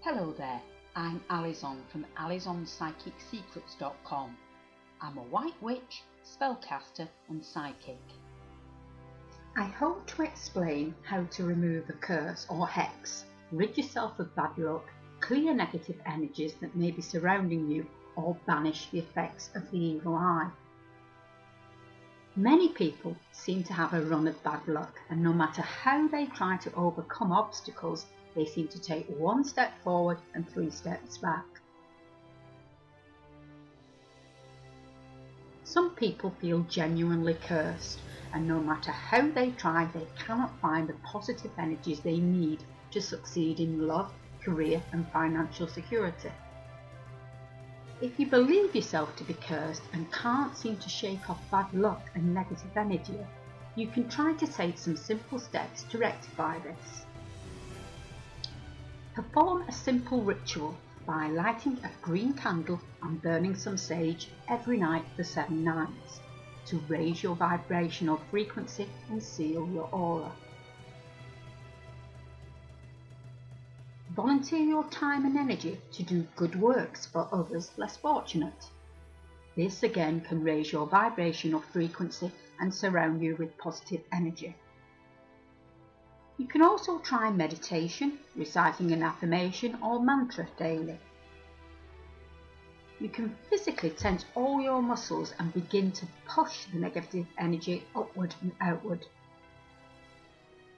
Hello there, I'm Alizon from AlizonPsychicSecrets.com. I'm a white witch, spellcaster and psychic. I hope to explain how to remove a curse or hex, rid yourself of bad luck, clear negative energies that may be surrounding you, or banish the effects of the evil eye. Many people seem to have a run of bad luck, and no matter how they try to overcome obstacles, they seem to take one step forward and 3 steps back. Some people feel genuinely cursed, and no matter how they try, they cannot find the positive energies they need to succeed in love, career and financial security. If you believe yourself to be cursed and can't seem to shake off bad luck and negative energy, you can try to take some simple steps to rectify this. Perform a simple ritual by lighting a green candle and burning some sage every night for 7 nights to raise your vibrational frequency and seal your aura. Volunteer your time and energy to do good works for others less fortunate. This again can raise your vibrational frequency and surround you with positive energy. You can also try meditation, reciting an affirmation or mantra daily. You can physically tense all your muscles and begin to push the negative energy upward and outward.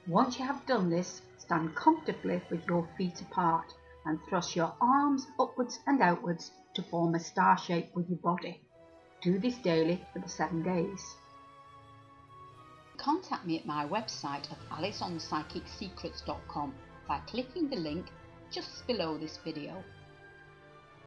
Once you have done this, stand comfortably with your feet apart and thrust your arms upwards and outwards to form a star shape with your body. Do this daily for the 7 days. Contact me at my website of AlizonPsychicSecrets.com by clicking the link just below this video.